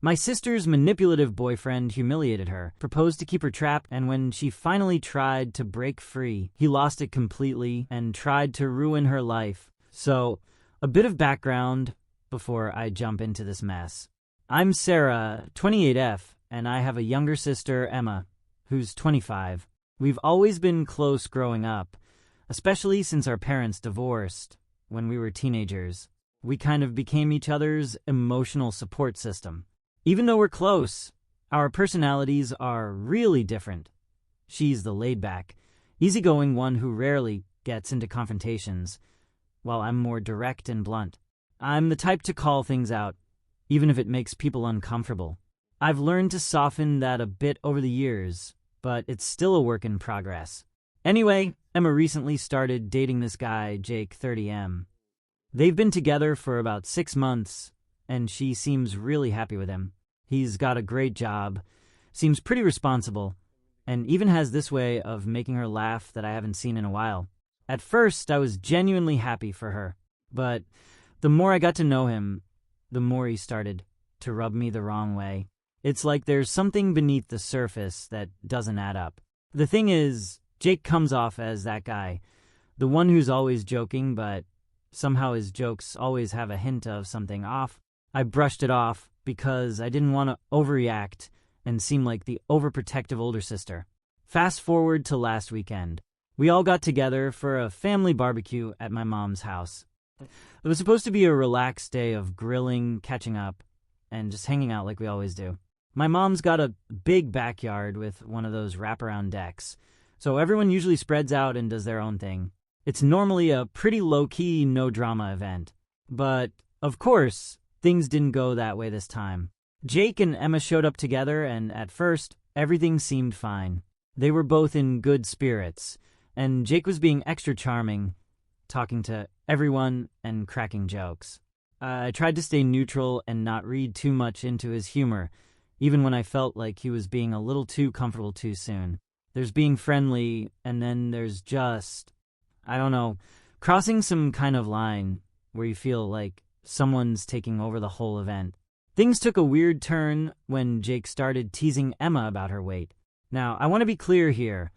My sister's manipulative boyfriend humiliated her, proposed to keep her trapped, and when she finally tried to break free, he lost it completely and tried to ruin her life. So, a bit of background before I jump into this mess. I'm Sarah, 28F, and I have a younger sister, Emma, who's 25. We've always been close growing up, especially since our parents divorced when we were teenagers. We kind of became each other's emotional support system. Even though we're close, our personalities are really different. She's the laid-back, easygoing one who rarely gets into confrontations, while I'm more direct and blunt. I'm the type to call things out, even if it makes people uncomfortable. I've learned to soften that a bit over the years, but it's still a work in progress. Anyway, Emma recently started dating this guy, Jake, 30M. They've been together for about 6 months, and she seems really happy with him. He's got a great job, seems pretty responsible, and even has this way of making her laugh that I haven't seen in a while. At first, I was genuinely happy for her, but the more I got to know him, the more he started to rub me the wrong way. It's like there's something beneath the surface that doesn't add up. The thing is, Jake comes off as that guy, the one who's always joking, but somehow his jokes always have a hint of something off. I brushed it off because I didn't want to overreact and seem like the overprotective older sister. Fast forward to last weekend. We all got together for a family barbecue at my mom's house. It was supposed to be a relaxed day of grilling, catching up, and just hanging out like we always do. My mom's got a big backyard with one of those wraparound decks, so everyone usually spreads out and does their own thing. It's normally a pretty low-key, no-drama event. But, of course, things didn't go that way this time. Jake and Emma showed up together, and at first, everything seemed fine. They were both in good spirits, and Jake was being extra charming, talking to everyone and cracking jokes. I tried to stay neutral and not read too much into his humor, even when I felt like he was being a little too comfortable too soon. There's being friendly, and then there's just, I don't know, crossing some kind of line where you feel like someone's taking over the whole event. Things took a weird turn when Jake started teasing Emma about her weight. Now, I want to be clear here.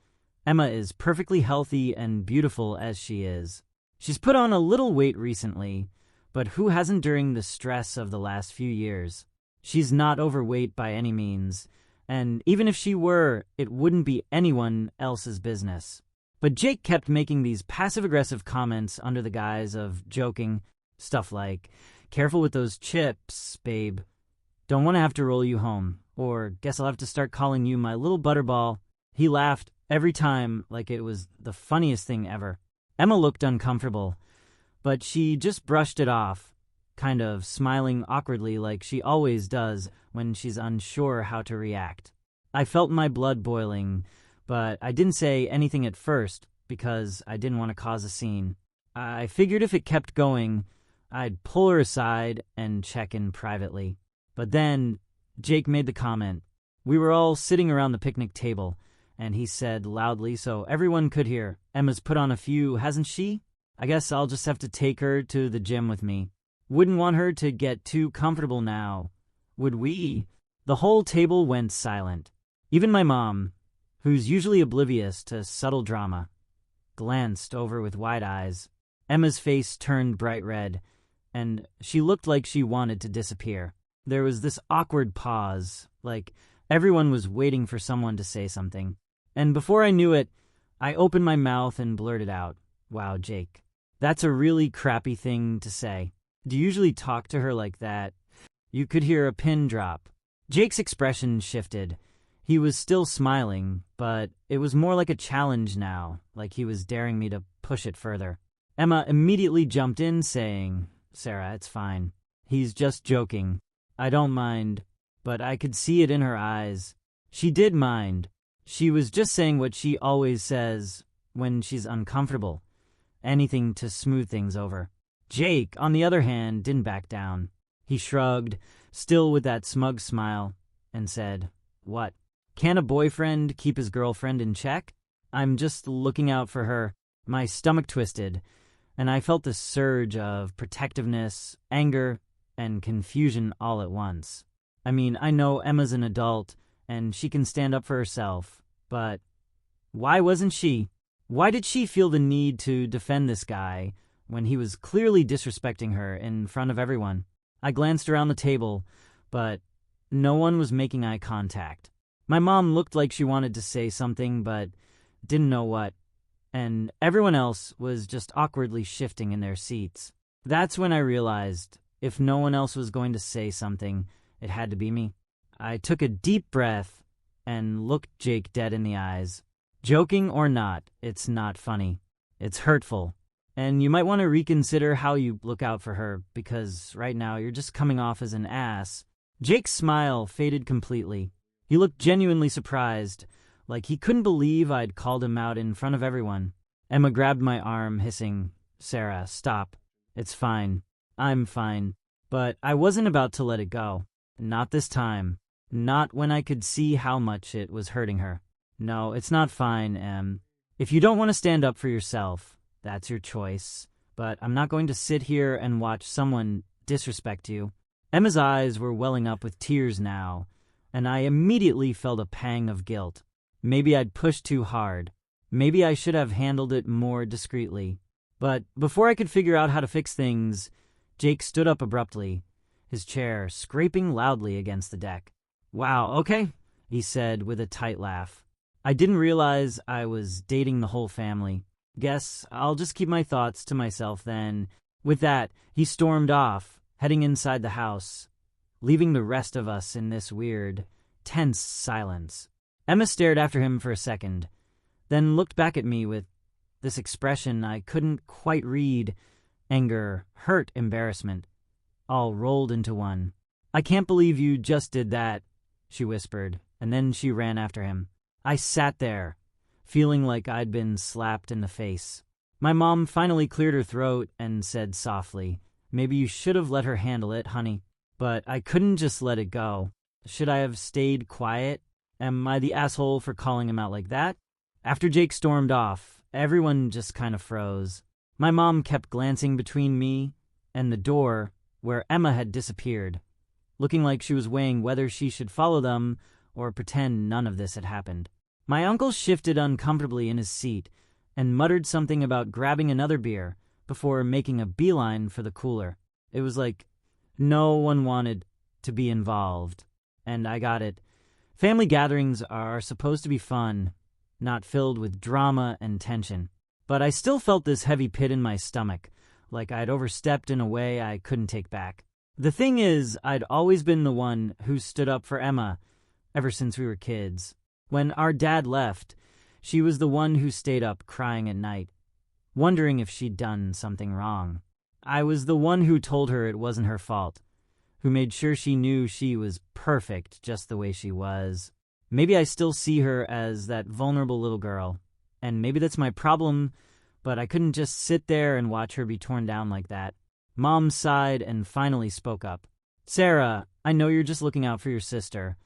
Emma is perfectly healthy and beautiful as she is. She's put on a little weight recently, but who hasn't during the stress of the last few years? She's not overweight by any means, and even if she were, it wouldn't be anyone else's business. But Jake kept making these passive-aggressive comments under the guise of joking, stuff like, "Careful with those chips, babe. Don't want to have to roll you home. Or guess I'll have to start calling you my little butterball." He laughed every time like it was the funniest thing ever. Emma looked uncomfortable, but she just brushed it off, kind of smiling awkwardly like she always does when she's unsure how to react. I felt my blood boiling, but I didn't say anything at first because I didn't want to cause a scene. I figured if it kept going, I'd pull her aside and check in privately. But then Jake made the comment. We were all sitting around the picnic table, and he said loudly so everyone could hear, "Emma's put on a few, hasn't she? I guess I'll just have to take her to the gym with me. Wouldn't want her to get too comfortable now, would we?" The whole table went silent. Even my mom, who's usually oblivious to subtle drama, glanced over with wide eyes. Emma's face turned bright red, and she looked like she wanted to disappear. There was this awkward pause, like everyone was waiting for someone to say something. And before I knew it, I opened my mouth and blurted out, "Wow, Jake, that's a really crappy thing to say. Do you usually talk to her like that?" You could hear a pin drop. Jake's expression shifted. He was still smiling, but it was more like a challenge now, like he was daring me to push it further. Emma immediately jumped in, saying, "Sarah, it's fine. He's just joking. I don't mind." But I could see it in her eyes. She did mind. She was just saying what she always says when she's uncomfortable. Anything to smooth things over. Jake, on the other hand, didn't back down. He shrugged, still with that smug smile, and said, "What? Can a boyfriend keep his girlfriend in check? I'm just looking out for her." My stomach twisted, and I felt this surge of protectiveness, anger, and confusion all at once. I mean, I know Emma's an adult, and she can stand up for herself, but why wasn't she? Why did she feel the need to defend this guy when he was clearly disrespecting her in front of everyone? I glanced around the table, but no one was making eye contact. My mom looked like she wanted to say something, but didn't know what, and everyone else was just awkwardly shifting in their seats. That's when I realized if no one else was going to say something, it had to be me. I took a deep breath and looked Jake dead in the eyes. Joking or not, it's not funny. It's hurtful. And you might want to reconsider how you look out for her, because right now you're just coming off as an ass. Jake's smile faded completely. He looked genuinely surprised, like he couldn't believe I'd called him out in front of everyone. Emma grabbed my arm, hissing, "Sarah, stop. It's fine. I'm fine." But I wasn't about to let it go. Not this time. Not when I could see how much it was hurting her. "No, it's not fine, Em. If you don't want to stand up for yourself, that's your choice. But I'm not going to sit here and watch someone disrespect you." Emma's eyes were welling up with tears now, and I immediately felt a pang of guilt. Maybe I'd pushed too hard. Maybe I should have handled it more discreetly. But before I could figure out how to fix things, Jake stood up abruptly, his chair scraping loudly against the deck. "Wow, okay," he said with a tight laugh. I didn't realize I was dating the whole family. Guess I'll just keep my thoughts to myself then. With that, he stormed off, heading inside the house, leaving the rest of us in this weird, tense silence. Emma stared after him for a second, then looked back at me with this expression I couldn't quite read: anger, hurt, embarrassment, all rolled into one. "I can't believe you just did that," she whispered, and then she ran after him. I sat there, feeling like I'd been slapped in the face. My mom finally cleared her throat and said softly, "Maybe you should have let her handle it, honey." But I couldn't just let it go. Should I have stayed quiet? Am I the asshole for calling him out like that? After Jake stormed off, everyone just kind of froze. My mom kept glancing between me and the door where Emma had disappeared, looking like she was weighing whether she should follow them or pretend none of this had happened. My uncle shifted uncomfortably in his seat and muttered something about grabbing another beer before making a beeline for the cooler. It was like no one wanted to be involved, and I got it. Family gatherings are supposed to be fun, not filled with drama and tension. But I still felt this heavy pit in my stomach, like I'd overstepped in a way I couldn't take back. The thing is, I'd always been the one who stood up for Emma ever since we were kids. When our dad left, she was the one who stayed up crying at night, wondering if she'd done something wrong. I was the one who told her it wasn't her fault, who made sure she knew she was perfect just the way she was. Maybe I still see her as that vulnerable little girl, and maybe that's my problem, but I couldn't just sit there and watch her be torn down like that. Mom sighed and finally spoke up. "Sarah, I know you're just looking out for your sister,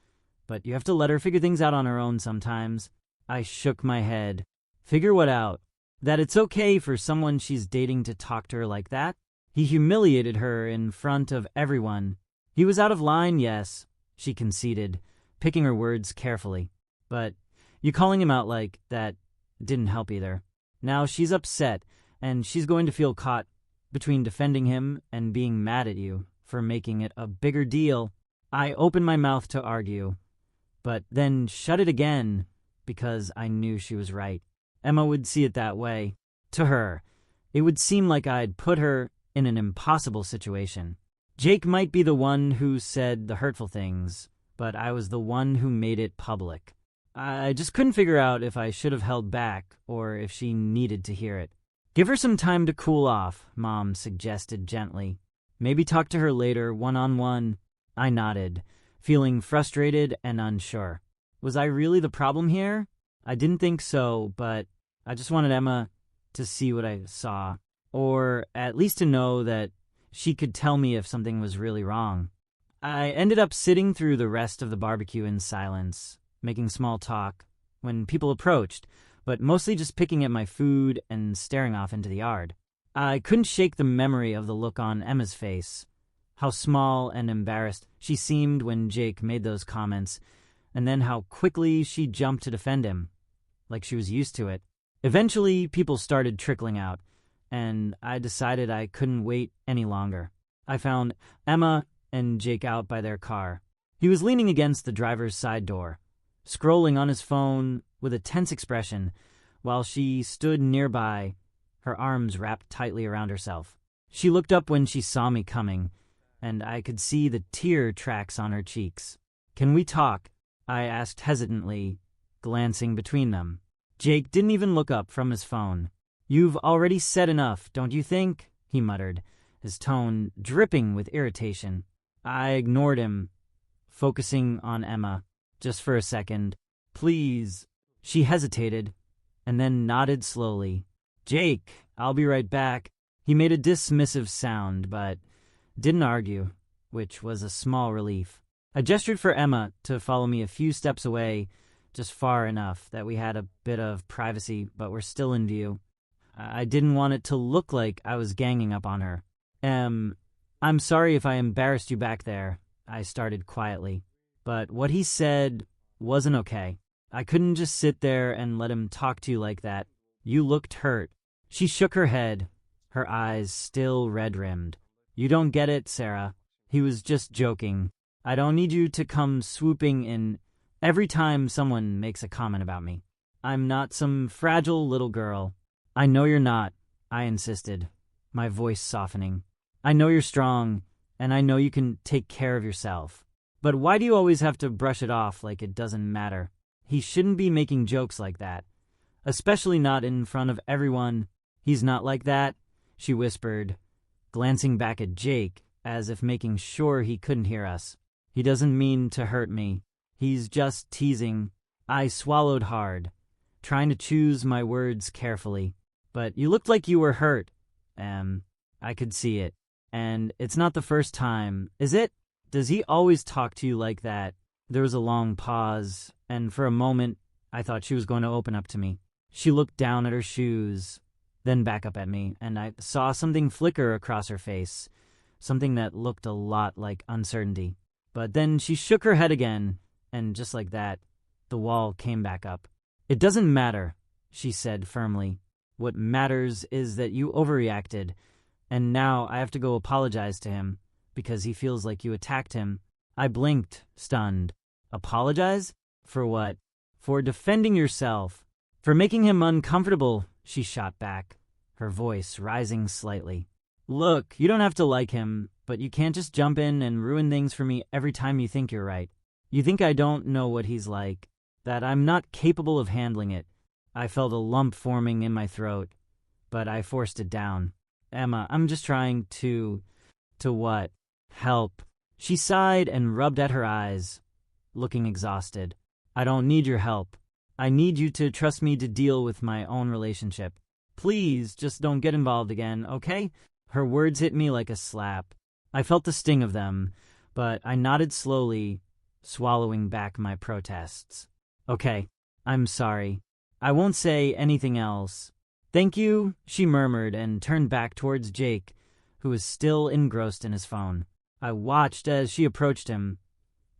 but you have to let her figure things out on her own sometimes." I shook my head. "Figure what out? That it's okay for someone she's dating to talk to her like that?" He humiliated her in front of everyone. He was out of line, yes, she conceded, picking her words carefully. But you calling him out like that didn't help either. Now she's upset, and she's going to feel caught between defending him and being mad at you for making it a bigger deal. I opened my mouth to argue, but then shut it again because I knew she was right. Emma would see it that way. To her, it would seem like I'd put her in an impossible situation. Jake might be the one who said the hurtful things, but I was the one who made it public. I just couldn't figure out if I should have held back or if she needed to hear it. "Give her some time to cool off," Mom suggested gently. "Maybe talk to her later, one-on-one." I nodded, feeling frustrated and unsure. Was I really the problem here? I didn't think so, but I just wanted Emma to see what I saw, or at least to know that she could tell me if something was really wrong. I ended up sitting through the rest of the barbecue in silence, making small talk when people approached, but mostly just picking at my food and staring off into the yard. I couldn't shake the memory of the look on Emma's face, how small and embarrassed she seemed when Jake made those comments, and then how quickly she jumped to defend him, like she was used to it. Eventually, people started trickling out, and I decided I couldn't wait any longer. I found Emma and Jake out by their car. He was leaning against the driver's side door, scrolling on his phone with a tense expression, while she stood nearby, her arms wrapped tightly around herself. She looked up when she saw me coming, and I could see the tear tracks on her cheeks. "Can we talk?" I asked hesitantly, glancing between them. Jake didn't even look up from his phone. "You've already said enough, don't you think?" he muttered, his tone dripping with irritation. I ignored him, focusing on Emma. "Just for a second. Please." She hesitated, and then nodded slowly. "Jake, I'll be right back." He made a dismissive sound, but didn't argue, which was a small relief. I gestured for Emma to follow me a few steps away, just far enough that we had a bit of privacy, but were still in view. I didn't want it to look like I was ganging up on her. I'm sorry if I embarrassed you back there," I started quietly. But what he said wasn't okay. I couldn't just sit there and let him talk to you like that. "You looked hurt." She shook her head, her eyes still red-rimmed. "You don't get it, Sarah. He was just joking. I don't need you to come swooping in every time someone makes a comment about me. I'm not some fragile little girl." "I know you're not," I insisted, my voice softening. "I know you're strong, and I know you can take care of yourself. But why do you always have to brush it off like it doesn't matter? He shouldn't be making jokes like that, especially not in front of everyone. He's not like that," she whispered, glancing back at Jake as if making sure he couldn't hear us. "He doesn't mean to hurt me. He's just teasing." I swallowed hard, trying to choose my words carefully. "But you looked like you were hurt." I could see it. "And it's not the first time, is it? Does he always talk to you like that?" There was a long pause, and for a moment, I thought she was going to open up to me. She looked down at her shoes, then back up at me, and I saw something flicker across her face, something that looked a lot like uncertainty. But then she shook her head again, and just like that, the wall came back up. "It doesn't matter," she said firmly. "What matters is that you overreacted, and now I have to go apologize to him because he feels like you attacked him." I blinked, stunned. "Apologize? For what?" "For defending yourself. For making him uncomfortable," she shot back, her voice rising slightly. "Look, you don't have to like him, but you can't just jump in and ruin things for me every time you think you're right. You think I don't know what he's like, that I'm not capable of handling it." I felt a lump forming in my throat, but I forced it down. "Emma, I'm just trying to..." "To what?" "Help." She sighed and rubbed at her eyes, looking exhausted. "I don't need your help. I need you to trust me to deal with my own relationship. Please, just don't get involved again, okay?" Her words hit me like a slap. I felt the sting of them, but I nodded slowly, swallowing back my protests. "Okay, I'm sorry. I won't say anything else." "Thank you," she murmured and turned back towards Jake, who was still engrossed in his phone. I watched as she approached him,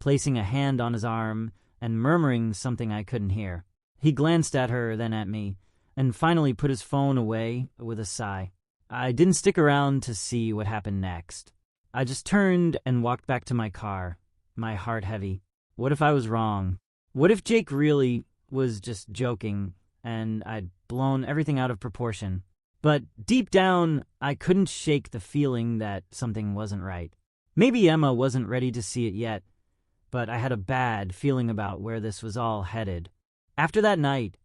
placing a hand on his arm and murmuring something I couldn't hear. He glanced at her, then at me, and finally put his phone away with a sigh. I didn't stick around to see what happened next. I just turned and walked back to my car, my heart heavy. What if I was wrong? What if Jake really was just joking and I'd blown everything out of proportion? But deep down, I couldn't shake the feeling that something wasn't right. Maybe Emma wasn't ready to see it yet, but I had a bad feeling about where this was all headed. After that night,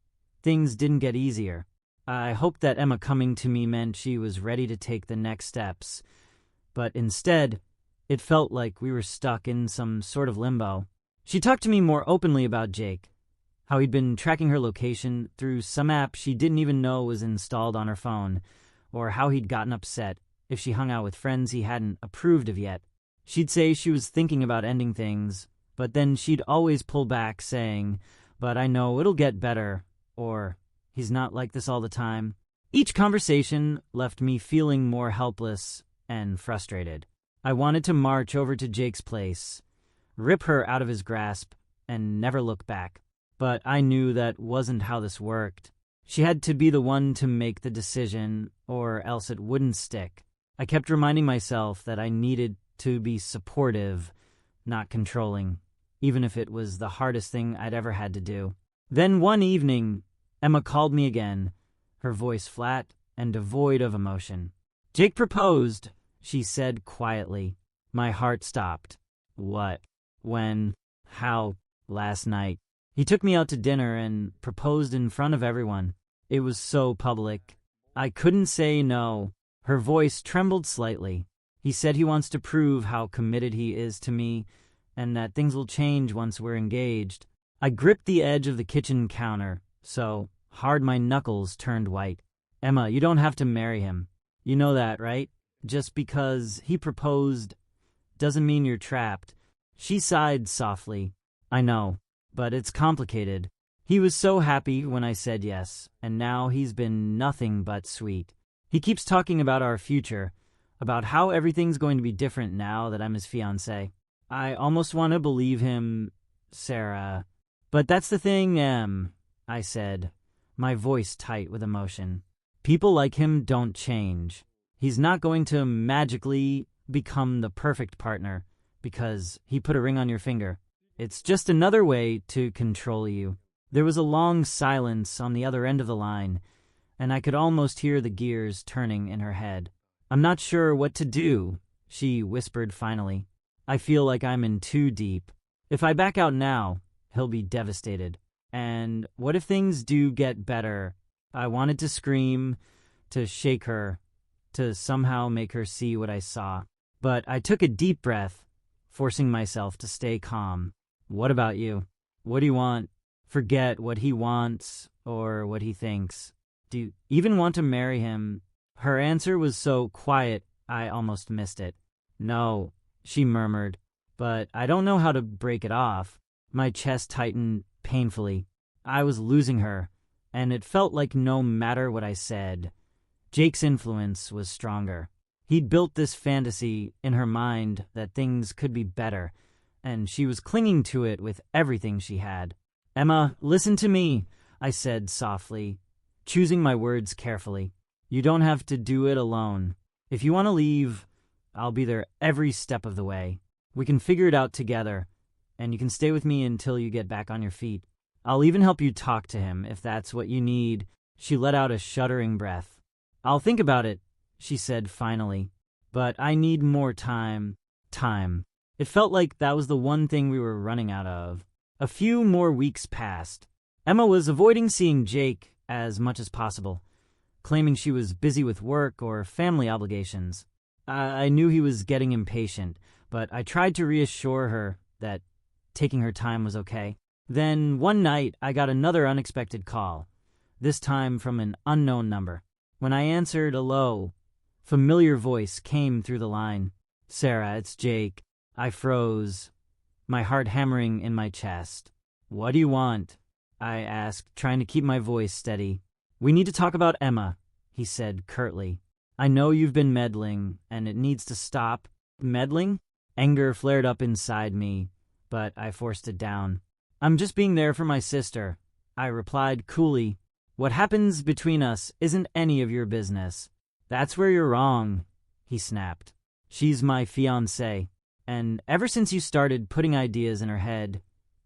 things didn't get easier. I hoped that Emma coming to me meant she was ready to take the next steps, but instead, it felt like we were stuck in some sort of limbo. She talked to me more openly about Jake, how he'd been tracking her location through some app she didn't even know was installed on her phone, or how he'd gotten upset if she hung out with friends he hadn't approved of yet. She'd say she was thinking about ending things, but then she'd always pull back saying, "But I know it'll get better," or "He's not like this all the time." Each conversation left me feeling more helpless and frustrated. I wanted to march over to Jake's place, rip her out of his grasp, and never look back. But I knew that wasn't how this worked. She had to be the one to make the decision, or else it wouldn't stick. I kept reminding myself that I needed to be supportive, not controlling, even if it was the hardest thing I'd ever had to do. Then one evening, Emma called me again, her voice flat and devoid of emotion. "Jake proposed," she said quietly. My heart stopped. What? When? How? Last night. He took me out to dinner and proposed in front of everyone. It was so public. I couldn't say no. Her voice trembled slightly. He said he wants to prove how committed he is to me and that things will change once we're engaged. I gripped the edge of the kitchen counter, so hard my knuckles turned white. "Emma, you don't have to marry him. You know that, right? Just because he proposed doesn't mean you're trapped." She sighed softly. "I know, but it's complicated. He was so happy when I said yes, and now he's been nothing but sweet. He keeps talking about our future, about how everything's going to be different now that I'm his fiancée. I almost want to believe him, Sarah. But that's the thing, I said, my voice tight with emotion. People like him don't change. He's not going to magically become the perfect partner because he put a ring on your finger. It's just another way to control you." There was a long silence on the other end of the line, and I could almost hear the gears turning in her head. "I'm not sure what to do," she whispered finally. "I feel like I'm in too deep. If I back out now, he'll be devastated. And what if things do get better?" I wanted to scream, to shake her, to somehow make her see what I saw. But I took a deep breath, forcing myself to stay calm. "What about you? What do you want?" Forget what he wants or what he thinks. "Do you even want to marry him?" Her answer was so quiet, I almost missed it. "No," she murmured, "but I don't know how to break it off." My chest tightened painfully. I was losing her, and it felt like no matter what I said, Jake's influence was stronger. He'd built this fantasy in her mind that things could be better, and she was clinging to it with everything she had. "Emma, listen to me," I said softly, choosing my words carefully. "You don't have to do it alone. If you want to leave, I'll be there every step of the way. We can figure it out together, and you can stay with me until you get back on your feet. I'll even help you talk to him if that's what you need." She let out a shuddering breath. "I'll think about it," she said finally, "but I need more time." Time. It felt like that was the one thing we were running out of. A few more weeks passed. Emma was avoiding seeing Jake as much as possible, claiming she was busy with work or family obligations. I knew he was getting impatient, but I tried to reassure her that taking her time was okay. Then one night I got another unexpected call, this time from an unknown number. When I answered a low, familiar voice came through the line. "Sarah, it's Jake." I froze, my heart hammering in my chest. "What do you want?" I asked, trying to keep my voice steady. "We need to talk about Emma," he said curtly. "I know you've been meddling, and it needs to stop." Meddling? Anger flared up inside me, but I forced it down. "I'm just being there for my sister," I replied coolly. "What happens between us isn't any of your business." "That's where you're wrong," he snapped. "She's my fiancée. And ever since you started putting ideas in her head,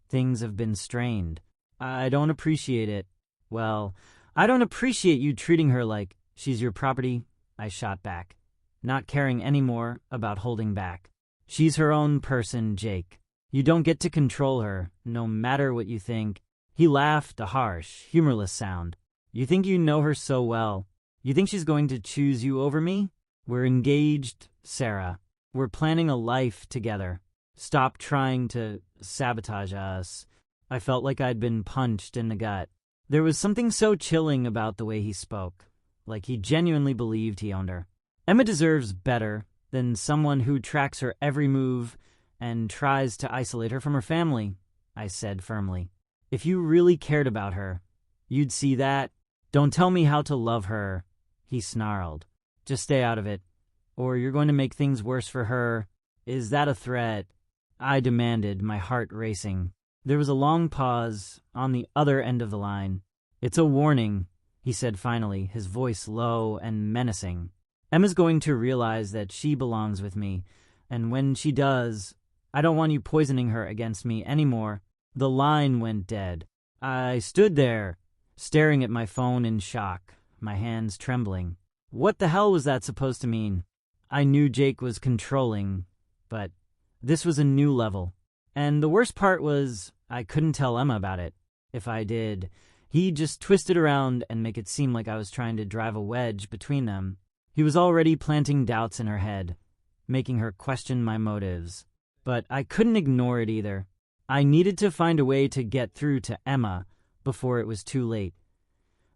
things have been strained. I don't appreciate it." "Well, I don't appreciate you treating her like she's your property," I shot back, not caring anymore about holding back. "She's her own person, Jake. You don't get to control her, no matter what you think." He laughed, a harsh, humorless sound. "You think you know her so well. You think she's going to choose you over me? We're engaged, Sarah. We're planning a life together. Stop trying to sabotage us." I felt like I'd been punched in the gut. There was something so chilling about the way he spoke, like he genuinely believed he owned her. "Emma deserves better than someone who tracks her every move and tries to isolate her from her family," I said firmly. "If you really cared about her, you'd see that." "Don't tell me how to love her," he snarled. "Just stay out of it. or you're going to make things worse for her. Is that a threat?" I demanded, my heart racing. There was a long pause on the other end of the line. "It's a warning," he said finally, his voice low and menacing. "Emma's going to realize that she belongs with me, and when she does, I don't want you poisoning her against me anymore." The line went dead. I stood there, staring at my phone in shock, my hands trembling. What the hell was that supposed to mean? I knew Jake was controlling, but this was a new level. And the worst part was I couldn't tell Emma about it. If I did, he'd just twist it around and make it seem like I was trying to drive a wedge between them. He was already planting doubts in her head, making her question my motives. But I couldn't ignore it either. I needed to find a way to get through to Emma before it was too late,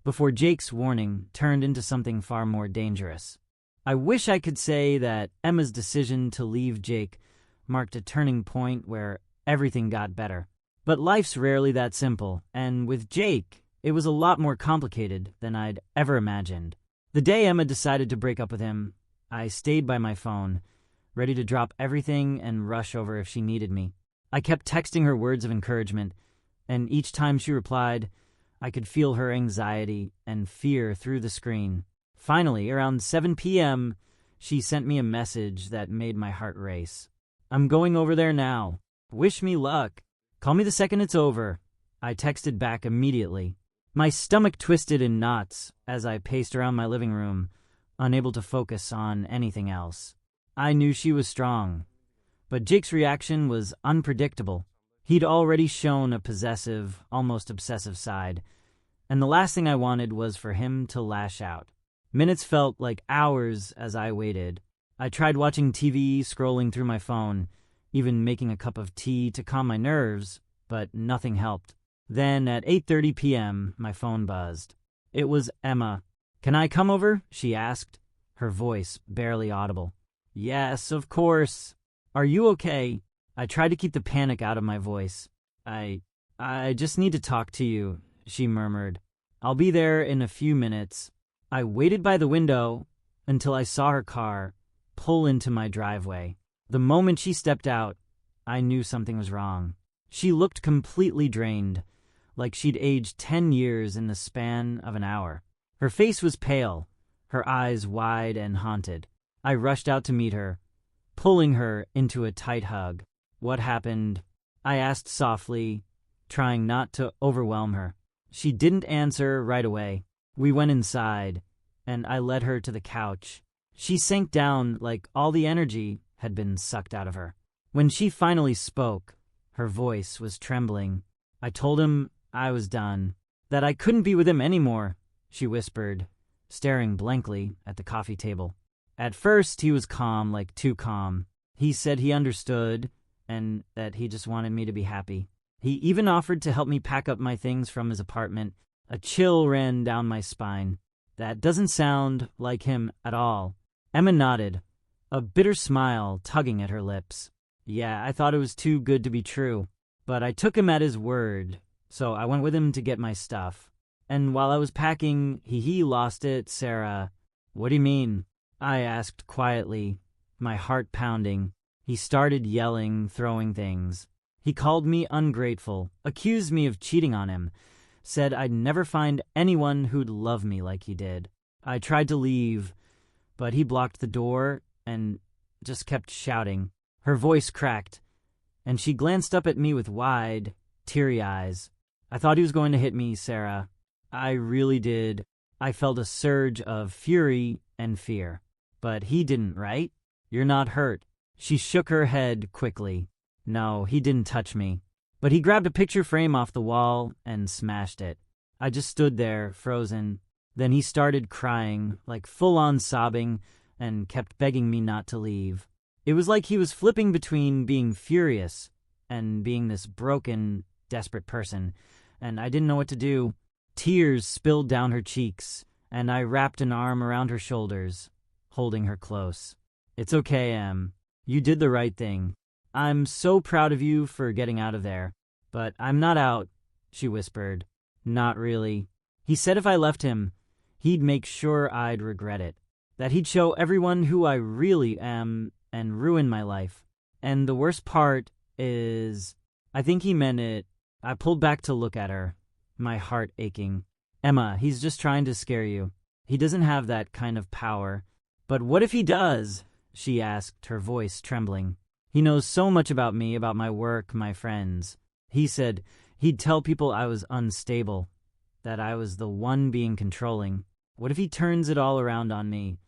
before Jake's warning turned into something far more dangerous. I wish I could say that Emma's decision to leave Jake marked a turning point where everything got better. But life's rarely that simple, and with Jake, it was a lot more complicated than I'd ever imagined. The day Emma decided to break up with him, I stayed by my phone, ready to drop everything and rush over if she needed me. I kept texting her words of encouragement, and each time she replied, I could feel her anxiety and fear through the screen. Finally, around 7 p.m., she sent me a message that made my heart race. "I'm going over there now. Wish me luck. Call me the second it's over." I texted back immediately. My stomach twisted in knots as I paced around my living room, unable to focus on anything else. I knew she was strong, but Jake's reaction was unpredictable. He'd already shown a possessive, almost obsessive side, and the last thing I wanted was for him to lash out. Minutes felt like hours as I waited. I tried watching TV, scrolling through my phone, even making a cup of tea to calm my nerves, but nothing helped. Then at 8:30 p.m., my phone buzzed. It was Emma. "Can I come over?" she asked, her voice barely audible. "Yes, of course. Are you okay?" I tried to keep the panic out of my voice. I just need to talk to you," she murmured. "I'll be there in a few minutes." I waited by the window until I saw her car pull into my driveway. The moment she stepped out, I knew something was wrong. She looked completely drained, like she'd aged 10 years in the span of an hour. Her face was pale, her eyes wide and haunted. I rushed out to meet her, pulling her into a tight hug. "What happened?" I asked softly, trying not to overwhelm her. She didn't answer right away. We went inside, and I led her to the couch. She sank down like all the energy had been sucked out of her. When she finally spoke, her voice was trembling. I told him I was done, that I couldn't be with him anymore, she whispered, staring blankly at the coffee table. At first, he was calm, like too calm. He said he understood and that he just wanted me to be happy. He even offered to help me pack up my things from his apartment. A chill ran down my spine. That doesn't sound like him at all. Emma nodded, a bitter smile tugging at her lips. Yeah, I thought it was too good to be true, but I took him at his word, so I went with him to get my stuff. And while I was packing, he lost it, Sarah. "What do you mean?" I asked quietly, my heart pounding. He started yelling, throwing things. He called me ungrateful, accused me of cheating on him, said I'd never find anyone who'd love me like he did. I tried to leave, but he blocked the door and just kept shouting. Her voice cracked, and she glanced up at me with wide, teary eyes. "I thought he was going to hit me, Sarah. I really did." I felt a surge of fury and fear. "But he didn't, right? You're not hurt." She shook her head quickly. "No, he didn't touch me. But he grabbed a picture frame off the wall and smashed it." I just stood there, frozen. Then he started crying, like full-on sobbing, and kept begging me not to leave. It was like he was flipping between being furious and being this broken, desperate person, and I didn't know what to do. Tears spilled down her cheeks, and I wrapped an arm around her shoulders, holding her close. "It's okay, Em. You did the right thing. I'm so proud of you for getting out of there. But I'm not out," she whispered. "Not really. He said if I left him, he'd make sure I'd regret it. that he'd show everyone who I really am and ruin my life. And the worst part is, I think he meant it. I pulled back to look at her, my heart aching. Emma, he's just trying to scare you. He doesn't have that kind of power. But what if he does? She asked, her voice trembling. He knows so much about me, about my work, my friends. He said he'd tell people I was unstable, that I was the one being controlling. What if he turns it all around on me?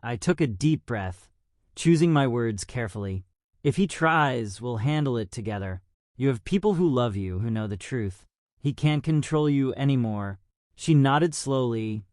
I took a deep breath, choosing my words carefully. If he tries, we'll handle it together. You have people who love you, who know the truth. He can't control you anymore. She nodded slowly,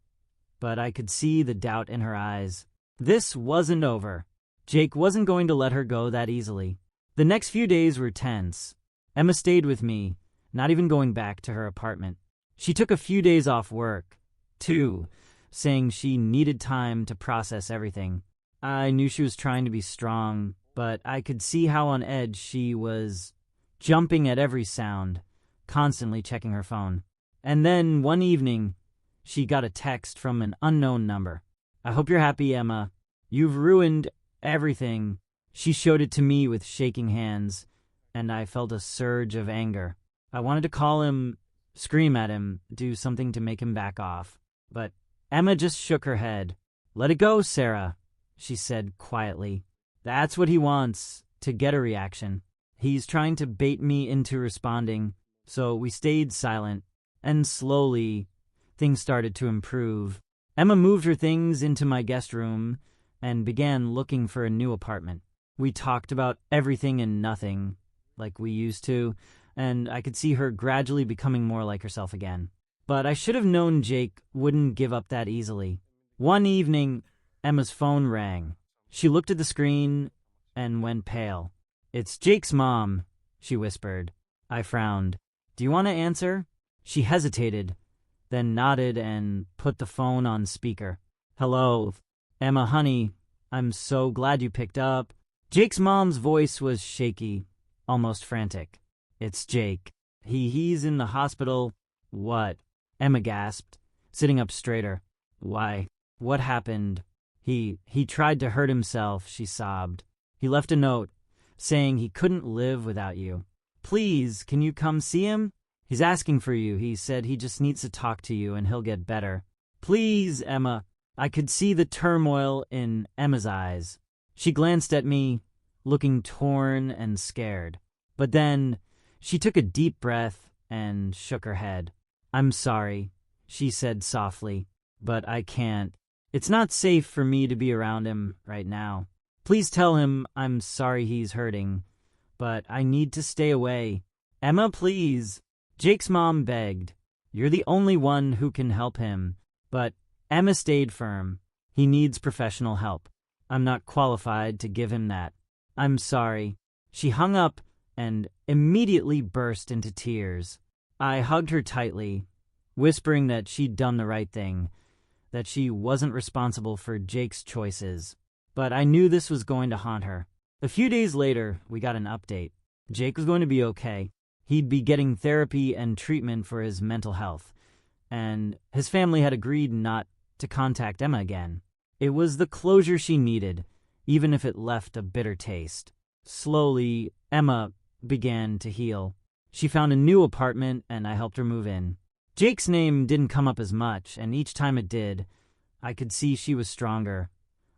but I could see the doubt in her eyes. This wasn't over. Jake wasn't going to let her go that easily. The next few days were tense. Emma stayed with me, not even going back to her apartment. She took a few days off work, too, saying she needed time to process everything. I knew she was trying to be strong, but I could see how on edge she was, jumping at every sound, constantly checking her phone. And then, one evening, she got a text from an unknown number. I hope you're happy, Emma. You've ruined everything. She showed it to me with shaking hands, and I felt a surge of anger. I wanted to call him, scream at him, do something to make him back off. But Emma just shook her head. Let it go, Sarah, she said quietly. That's what he wants, to get a reaction. He's trying to bait me into responding, so we stayed silent. And slowly, things started to improve. Emma moved her things into my guest room and began looking for a new apartment. We talked about everything and nothing, like we used to, and I could see her gradually becoming more like herself again. But I should have known Jake wouldn't give up that easily. One evening, Emma's phone rang. She looked at the screen and went pale. It's Jake's mom, she whispered. I frowned. Do you want to answer? She hesitated, then nodded and put the phone on speaker. Hello, Emma, honey. I'm so glad you picked up. Jake's mom's voice was shaky, almost frantic. It's Jake. He's in the hospital. What? Emma gasped, sitting up straighter. Why? What happened? He tried to hurt himself, she sobbed. He left a note, saying he couldn't live without you. Please, can you come see him? He's asking for you. He said he just needs to talk to you and he'll get better. Please, Emma. I could see the turmoil in Emma's eyes. She glanced at me, looking torn and scared. But then she took a deep breath and shook her head. I'm sorry, she said softly, but I can't. It's not safe for me to be around him right now. Please tell him I'm sorry he's hurting, but I need to stay away. Emma, please. Jake's mom begged. You're the only one who can help him. But Emma stayed firm. He needs professional help. I'm not qualified to give him that. I'm sorry. She hung up and immediately burst into tears. I hugged her tightly, whispering that she'd done the right thing, that she wasn't responsible for Jake's choices. But I knew this was going to haunt her. A few days later, we got an update. Jake was going to be okay. He'd be getting therapy and treatment for his mental health, and his family had agreed not to contact Emma again. It was the closure she needed, even if it left a bitter taste. Slowly, Emma began to heal. She found a new apartment, and I helped her move in. Jake's name didn't come up as much, and each time it did, I could see she was stronger,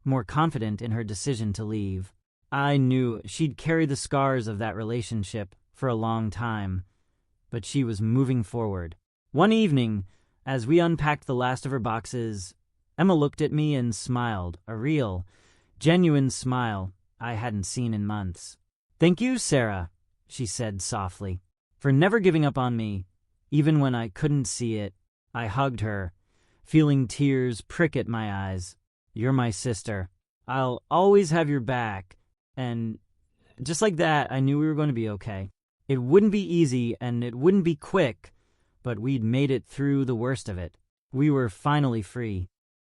more confident in her decision to leave. I knew she'd carry the scars of that relationship for a long time, but she was moving forward. One evening, as we unpacked the last of her boxes, Emma looked at me and smiled, a real, genuine smile I hadn't seen in months. Thank you, Sarah, she said softly, for never giving up on me, even when I couldn't see it. I hugged her, feeling tears prick at my eyes. You're my sister. I'll always have your back. And just like that, I knew we were going to be okay. It wouldn't be easy and it wouldn't be quick, but we'd made it through the worst of it. We were finally free.